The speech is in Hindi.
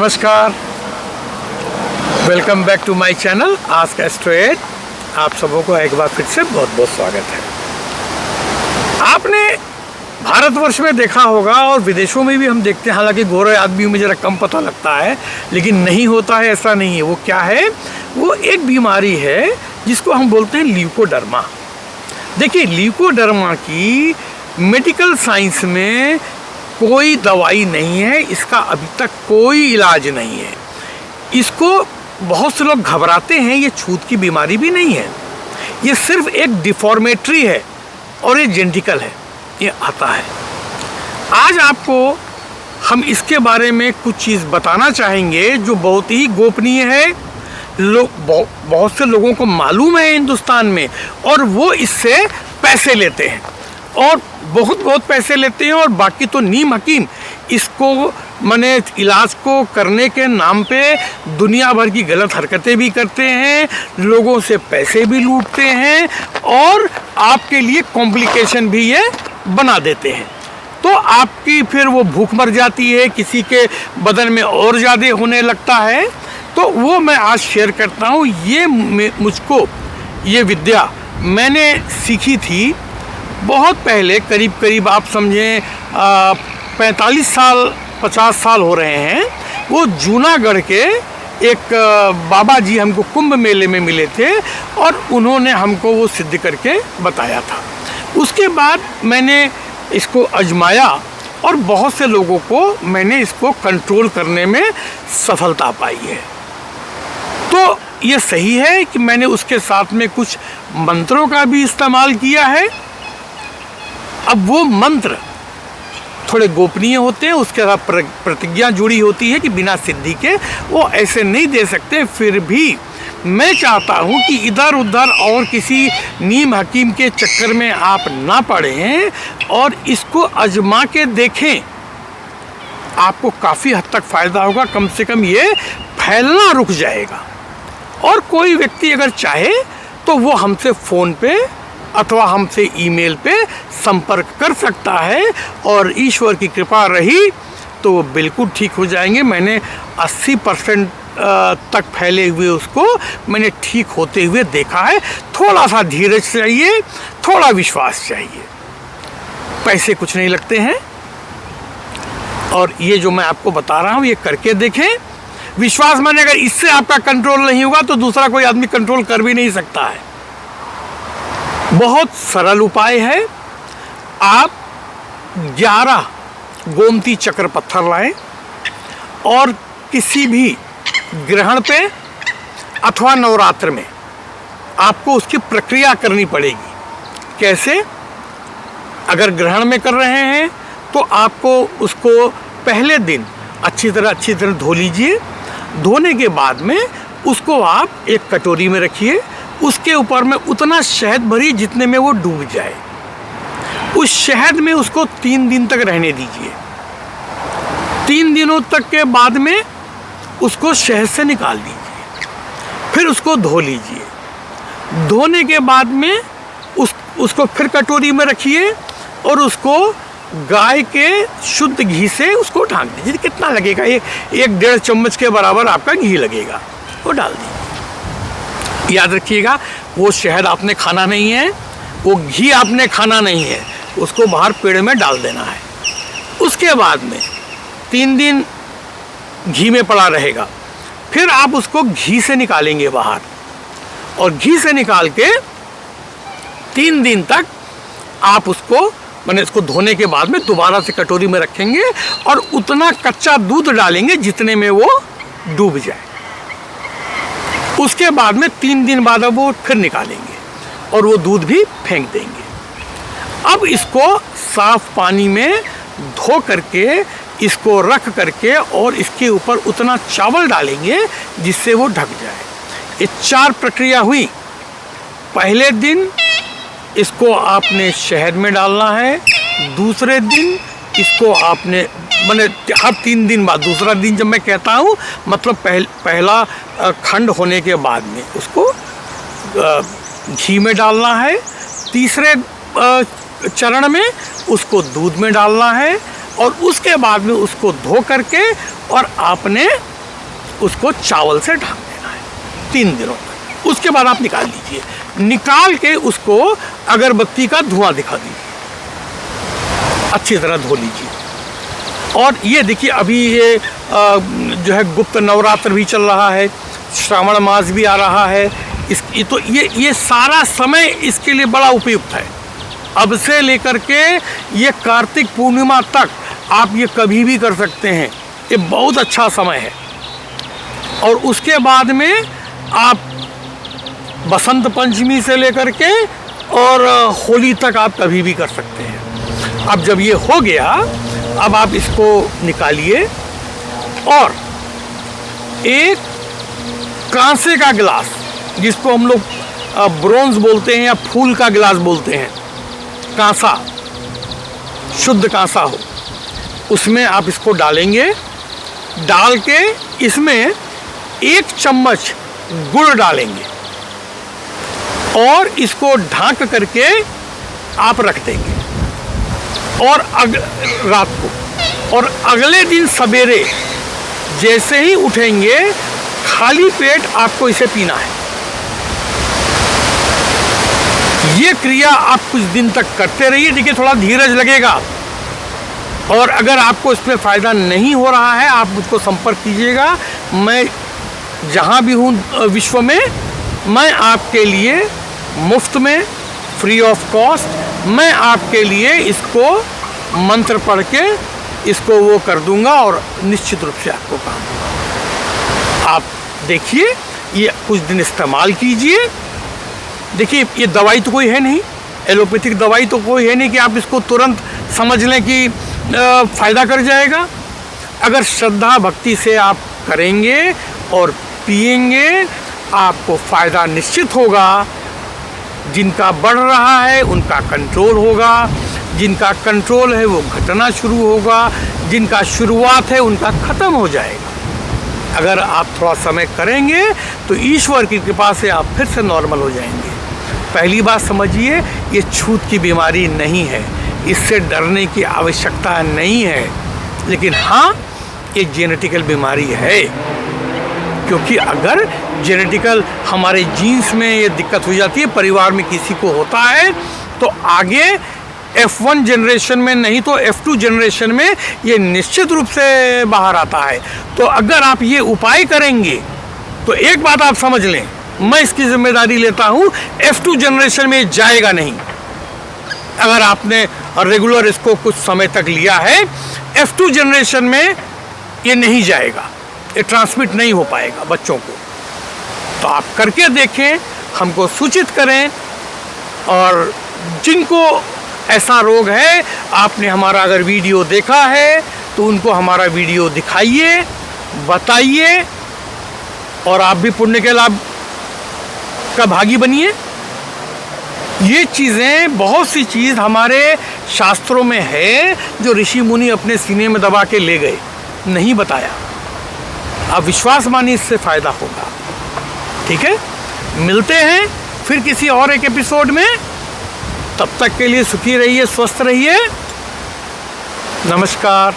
नमस्कार, welcome back to my channel Ask Astro Ed. आप सबों को एक बार फिर से बहुत बहुत स्वागत है। आपने भारतवर्ष में देखा होगा और विदेशों में भी हम देखते हैं, हालांकि गोरे आदमियों में ज़रा कम पता लगता है, लेकिन नहीं होता है ऐसा नहीं है। वो क्या है? वो एक बीमारी है जिसको हम बोलते हैं ल्यूकोडर्मा। देखिए, ल्यूकोडर्मा की मेडिकल साइंस में कोई दवाई नहीं है, इसका अभी तक कोई इलाज नहीं है। इसको बहुत से लोग घबराते हैं, ये छूत की बीमारी भी नहीं है, ये सिर्फ एक डिफॉर्मेटरी है और ये जेनेटिकल है, ये आता है। आज आपको हम इसके बारे में कुछ चीज़ बताना चाहेंगे जो बहुत ही गोपनीय है। बहुत से लोगों को मालूम है हिंदुस्तान में, और वो इससे पैसे लेते हैं और बहुत पैसे लेते हैं, और बाकी तो नीम हकीम इसको माने इलाज को करने के नाम पे दुनिया भर की गलत हरकतें भी करते हैं, लोगों से पैसे भी लूटते हैं और आपके लिए कॉम्प्लिकेशन भी ये बना देते हैं। तो आपकी फिर वो भूख मर जाती है, किसी के बदन में और ज़्यादा होने लगता है। तो वो मैं आज शेयर करता हूँ। ये मुझको ये विद्या मैंने सीखी थी बहुत पहले, करीब आप समझें 45 साल 50 साल हो रहे हैं। वो जूनागढ़ के एक बाबा जी हमको कुंभ मेले में मिले थे और उन्होंने हमको वो सिद्ध करके बताया था। उसके बाद मैंने इसको आजमाया और बहुत से लोगों को मैंने इसको कंट्रोल करने में सफलता पाई है। तो ये सही है कि मैंने उसके साथ में कुछ मंत्रों का भी इस्तेमाल किया है। अब वो मंत्र थोड़े गोपनीय होते हैं, उसके साथ प्रतिज्ञा जुड़ी होती है कि बिना सिद्धि के वो ऐसे नहीं दे सकते। फिर भी मैं चाहता हूँ कि इधर उधर और किसी नीम हकीम के चक्कर में आप ना पड़ें और इसको आजमा के देखें। आपको काफ़ी हद तक फ़ायदा होगा, कम से कम ये फैलना रुक जाएगा। और कोई व्यक्ति अगर चाहे तो वो हमसे फ़ोन पे अथवा हमसे ईमेल पे संपर्क कर सकता है, और ईश्वर की कृपा रही तो वो बिल्कुल ठीक हो जाएंगे। मैंने 80% तक फैले हुए उसको मैंने ठीक होते हुए देखा है। थोड़ा सा धीरज चाहिए, थोड़ा विश्वास चाहिए, पैसे कुछ नहीं लगते हैं। और ये जो मैं आपको बता रहा हूँ ये करके देखें। विश्वास माने अगर इससे आपका कंट्रोल नहीं होगा तो दूसरा कोई आदमी कंट्रोल कर भी नहीं सकता है। बहुत सरल उपाय है। आप 11 गोमती चक्र पत्थर लाएं और किसी भी ग्रहण पे अथवा नवरात्र में आपको उसकी प्रक्रिया करनी पड़ेगी। कैसे? अगर ग्रहण में कर रहे हैं तो आपको उसको पहले दिन अच्छी तरह धो लीजिए। धोने के बाद में उसको आप एक कटोरी में रखिए, उसके ऊपर में उतना शहद भरिए जितने में वो डूब जाए। उस शहद में उसको 3 दिन तक रहने दीजिए। 3 दिनों तक के बाद में उसको शहद से निकाल दीजिए, फिर उसको धो लीजिए। धोने के बाद में उसको फिर कटोरी में रखिए और उसको गाय के शुद्ध घी से उसको ढाँक दीजिए। कितना लगेगा? 1-1.5 चम्मच के बराबर आपका घी लगेगा, वो डाल दीजिए। याद रखिएगा, वो शहद आपने खाना नहीं है, वो घी आपने खाना नहीं है, उसको बाहर पेड़ में डाल देना है। उसके बाद में 3 दिन घी में पड़ा रहेगा, फिर आप उसको घी से निकालेंगे बाहर, और घी से निकाल के 3 दिन तक आप उसको मैंने इसको धोने के बाद में दोबारा से कटोरी में रखेंगे और उतना कच्चा दूध डालेंगे जितने में वो डूब जाए। उसके बाद में 3 दिन बाद अब वो फिर निकालेंगे और वो दूध भी फेंक देंगे। अब इसको साफ पानी में धो करके इसको रख करके और इसके ऊपर उतना चावल डालेंगे जिससे वो ढक जाए। ये 4 प्रक्रिया हुई। पहले दिन इसको आपने शहद में डालना है, दूसरे दिन इसको आपने मैंने हर 3 दिन बाद, दूसरा दिन जब मैं कहता हूँ मतलब पहला खंड होने के बाद में उसको घी में डालना है। तीसरे चरण में उसको दूध में डालना है और उसके बाद में उसको धो करके और आपने उसको चावल से ढक देना है 3 दिनों तक। उसके बाद आप निकाल लीजिए, निकाल के उसको अगरबत्ती का धुआं दिखा दीजिए, अच्छी तरह धो लीजिए। और ये देखिए अभी ये जो है गुप्त नवरात्र भी चल रहा है, श्रावण मास भी आ रहा है, तो ये सारा समय इसके लिए बड़ा उपयुक्त है। अब से लेकर के ये कार्तिक पूर्णिमा तक आप ये कभी भी कर सकते हैं, ये बहुत अच्छा समय है। और उसके बाद में आप बसंत पंचमी से लेकर के और होली तक आप कभी भी कर सकते हैं। अब जब ये हो गया, अब आप इसको निकालिए और एक कांसे का गिलास, जिसको हम लोग ब्रोंज बोलते हैं या फूल का गिलास बोलते हैं, कांसा, शुद्ध कांसा हो, उसमें आप इसको डालेंगे। डाल के इसमें 1 चम्मच गुड़ डालेंगे और इसको ढांक करके आप रख देंगे और रात को। और अगले दिन सवेरे जैसे ही उठेंगे, खाली पेट आपको इसे पीना है। ये क्रिया आप कुछ दिन तक करते रहिए। देखिए थोड़ा धीरज लगेगा, और अगर आपको इसमें फ़ायदा नहीं हो रहा है, आप मुझको संपर्क कीजिएगा। मैं जहाँ भी हूँ विश्व में, मैं आपके लिए मुफ्त में, फ्री ऑफ कॉस्ट, मैं आपके लिए इसको मंत्र पढ़ के इसको वो कर दूंगा और निश्चित रूप से आपको काम होगा। आप देखिए, ये कुछ दिन इस्तेमाल कीजिए। देखिए ये दवाई तो कोई है नहीं, एलोपैथिक दवाई तो कोई है नहीं कि आप इसको तुरंत समझ लें कि फ़ायदा कर जाएगा। अगर श्रद्धा भक्ति से आप करेंगे और पिएंगे, आपको फ़ायदा निश्चित होगा। जिनका बढ़ रहा है उनका कंट्रोल होगा, जिनका कंट्रोल है वो घटना शुरू होगा, जिनका शुरुआत है उनका ख़त्म हो जाएगा। अगर आप थोड़ा समय करेंगे तो ईश्वर की कृपा से आप फिर से नॉर्मल हो जाएंगे। पहली बात समझिए, ये छूत की बीमारी नहीं है, इससे डरने की आवश्यकता नहीं है। लेकिन हाँ, ये जेनेटिकल बीमारी है, क्योंकि अगर जेनेटिकल हमारे जीन्स में ये दिक्कत हो जाती है, परिवार में किसी को होता है, तो आगे F1 जनरेशन में नहीं तो F2 जनरेशन में ये निश्चित रूप से बाहर आता है। तो अगर आप ये उपाय करेंगे तो एक बात आप समझ लें, मैं इसकी जिम्मेदारी लेता हूँ, F2 जनरेशन में जाएगा नहीं। अगर आपने रेगुलर इसको कुछ समय तक लिया है, F2 जनरेशन में ये नहीं जाएगा, ये ट्रांसमिट नहीं हो पाएगा बच्चों को। तो आप करके देखें, हमको सूचित करें। और जिनको ऐसा रोग है, आपने हमारा अगर वीडियो देखा है तो उनको हमारा वीडियो दिखाइए, बताइए, और आप भी पुण्य के लाभ का भागी बनिए। ये चीज़ें, बहुत सी चीज़ हमारे शास्त्रों में है जो ऋषि मुनि अपने सीने में दबा के ले गए, नहीं बताया। आप विश्वास मानिए, इससे फ़ायदा होगा। ठीक है, मिलते हैं फिर किसी और एक एपिसोड में। तब तक के लिए सुखी रहिए, स्वस्थ रहिए। नमस्कार।